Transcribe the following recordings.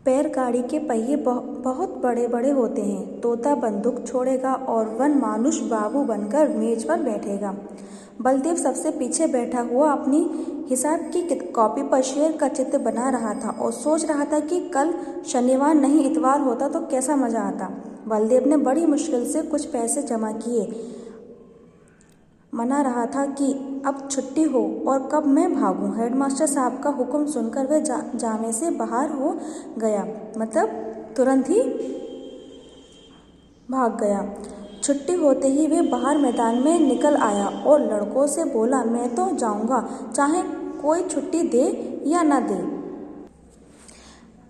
पैर गाड़ी के पहिए बहुत बड़े बड़े होते हैं। तोता बंदूक छोड़ेगा और वन मानुष बाबू बनकर मेज पर बैठेगा। बलदेव सबसे पीछे बैठा हुआ अपनी हिसाब की कॉपी पर शेर का चित्र बना रहा था और सोच रहा था कि कल शनिवार नहीं इतवार होता तो कैसा मजा आता। बलदेव ने बड़ी मुश्किल से कुछ पैसे जमा किए। मना रहा था कि अब छुट्टी हो और कब मैं भागूं। हेडमास्टर साहब का हुक्म सुनकर वह जामे से बाहर हो गया, मतलब तुरंत ही भाग गया। छुट्टी होते ही वे बाहर मैदान में निकल आया और लड़कों से बोला, मैं तो जाऊंगा, चाहे कोई छुट्टी दे या ना दे।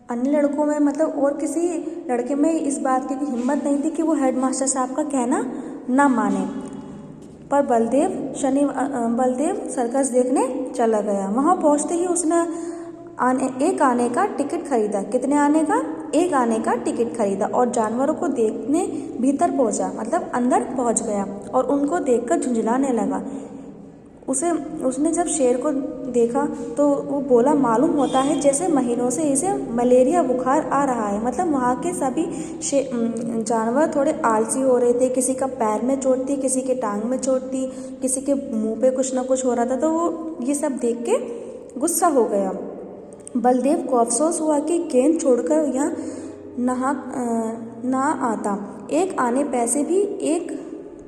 अन्य लड़कों में मतलब और किसी लड़के में इस बात की हिम्मत नहीं थी कि वो हेडमास्टर साहब का कहना ना माने, पर बलदेव सर्कस देखने चला गया। वहाँ पहुँचते ही उसने एक आने का टिकट खरीदा। कितने आने का? एक आने का टिकट खरीदा और जानवरों को देखने भीतर पहुँचा, मतलब अंदर पहुँच गया और उनको देखकर झुंझलाने लगा। उसने जब शेर को देखा तो वो बोला, मालूम होता है जैसे महीनों से इसे मलेरिया बुखार आ रहा है। मतलब वहाँ के सभी जानवर थोड़े आलसी हो रहे थे। किसी का पैर में चोट थी, किसी के टांग में चोट थी, किसी के मुंह पे कुछ ना कुछ हो रहा था। तो वो ये सब देख के गुस्सा हो गया। बलदेव को अफसोस हुआ कि गेंद छोड़कर यहाँ ना आता। एक आने पैसे भी एक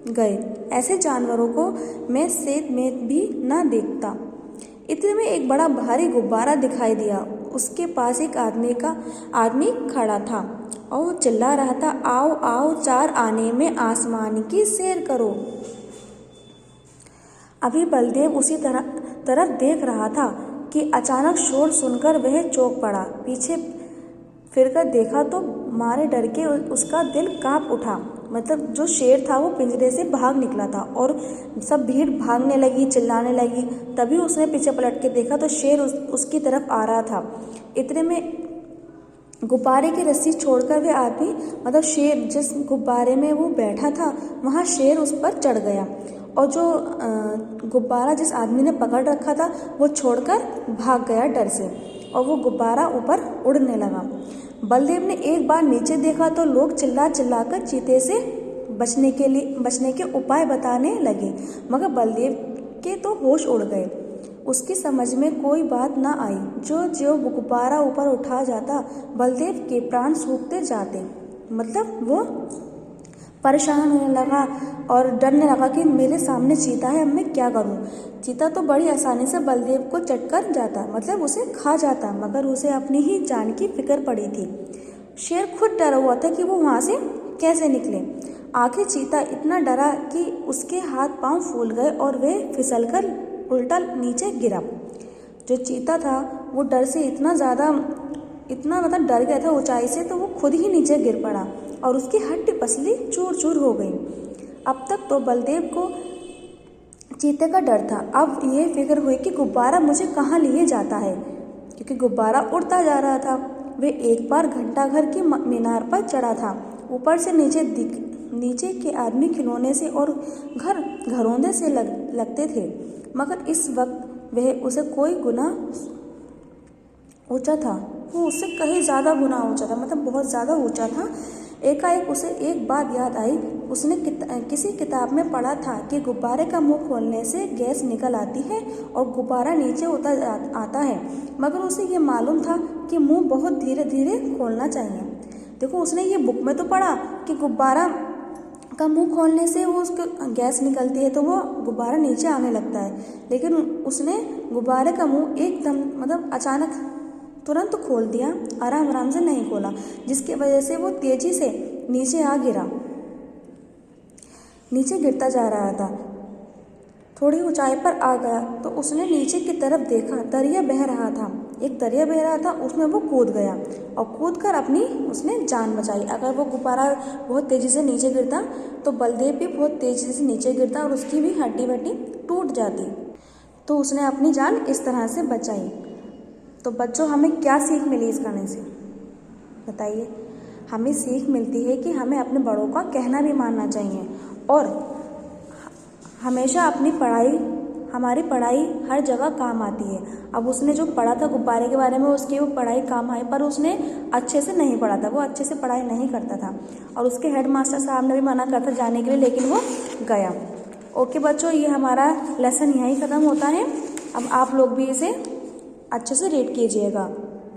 गए। ऐसे जानवरों को मैं सेध में भी ना देखता। इतने में एक बड़ा भारी गुब्बारा दिखाई दिया। उसके पास एक आदमी खड़ा था और वो चिल्ला रहा था, आओ आओ, 4 आने में आसमान की सैर करो। अभी बलदेव उसी तरफ देख रहा था कि अचानक शोर सुनकर वह चौंक पड़ा। पीछे फिरकर देखा तो मारे डर के उसका दिल कांप उठा। मतलब जो शेर था वो पिंजरे से भाग निकला था और सब भीड़ भागने लगी, चिल्लाने लगी। तभी उसने पीछे पलट के देखा तो शेर उसकी तरफ आ रहा था। इतने में गुब्बारे की रस्सी छोड़कर वह आदमी, मतलब शेर जिस गुब्बारे में वो बैठा था, वहाँ शेर उस पर चढ़ गया और जो गुब्बारा जिस आदमी ने पकड़ रखा था वो छोड़कर भाग गया डर से और वो गुब्बारा ऊपर उड़ने लगा। बलदेव ने एक बार नीचे देखा तो लोग चिल्लाकर चीते से बचने के उपाय बताने लगे, मगर बलदेव के तो होश उड़ गए। उसकी समझ में कोई बात ना आई। जो गुब्बारा ऊपर उठा जाता, बलदेव के प्राण सूखते जाते। मतलब वो परेशान होने लगा और डरने लगा कि मेरे सामने चीता है, अब मैं क्या करूं। चीता तो बड़ी आसानी से बलदेव को चटकर जाता, मतलब उसे खा जाता, मगर उसे अपनी ही जान की फिक्र पड़ी थी। शेर खुद डरा हुआ था कि वो वहां से कैसे निकले। आखिर चीता इतना डरा कि उसके हाथ पांव फूल गए और वह फिसलकर उल्टा नीचे गिरा। जो चीता था वो डर से इतना मतलब डर गया था ऊंचाई से, तो वो खुद ही नीचे गिर पड़ा और उसकी हड्डी पसली चूर चूर हो गई। अब तक तो बलदेव को चीते का डर था, अब यह फिक्र हुई कि गुब्बारा मुझे कहाँ लिए जाता है, क्योंकि गुब्बारा उड़ता जा रहा था। वे एक बार घंटाघर की मीनार पर चढ़ा था। ऊपर से नीचे के आदमी खिलौने से और घरौंदे से लगते थे, मगर इस वक्त वह उसे कोई गुना ऊंचा था। वो उससे कहीं ज़्यादा गुना ऊंचा था, मतलब बहुत ज़्यादा ऊंचा था। एकाएक उसे एक बात याद आई। उसने किसी किताब में पढ़ा था कि गुब्बारे का मुंह खोलने से गैस निकल आती है और गुब्बारा नीचे उतर आता है, मगर उसे ये मालूम था कि मुंह बहुत धीरे धीरे खोलना चाहिए। देखो, उसने ये बुक में तो पढ़ा कि गुब्बारा का मुंह खोलने से वो उसको गैस निकलती है तो वो गुब्बारा नीचे आने लगता है, लेकिन उसने गुब्बारे का मुंह एकदम मतलब अचानक तुरंत खोल दिया, आराम से नहीं खोला, जिसकी वजह से वो तेजी से नीचे गिरता जा रहा था। थोड़ी ऊंचाई पर आ गया तो उसने नीचे की तरफ देखा। दरिया बह रहा था, उसमें वो कूद गया और कूदकर अपनी उसने जान बचाई। अगर वो गुब्बारा बहुत तेजी से नीचे गिरता तो बलदेव भी बहुत तेजी से नीचे गिरता और उसकी भी हड्डी वड्डी टूट जाती। तो उसने अपनी जान इस तरह से बचाई। तो बच्चों, हमें क्या सीख मिली इस गाने से बताइए? हमें सीख मिलती है कि हमें अपने बड़ों का कहना भी मानना चाहिए और हमेशा अपनी पढ़ाई हमारी पढ़ाई हर जगह काम आती है। अब उसने जो पढ़ा था गुब्बारे के बारे में, उसकी वो पढ़ाई काम आई, पर उसने अच्छे से नहीं पढ़ा था, वो अच्छे से पढ़ाई नहीं करता था और उसके हेडमास्टर साहब ने भी मना करा था जाने के लिए, लेकिन वो गया। ओके बच्चों, ये हमारा लेसन यहीं ख़त्म होता है। अब आप लोग भी इसे अच्छे से रीड कीजिएगा।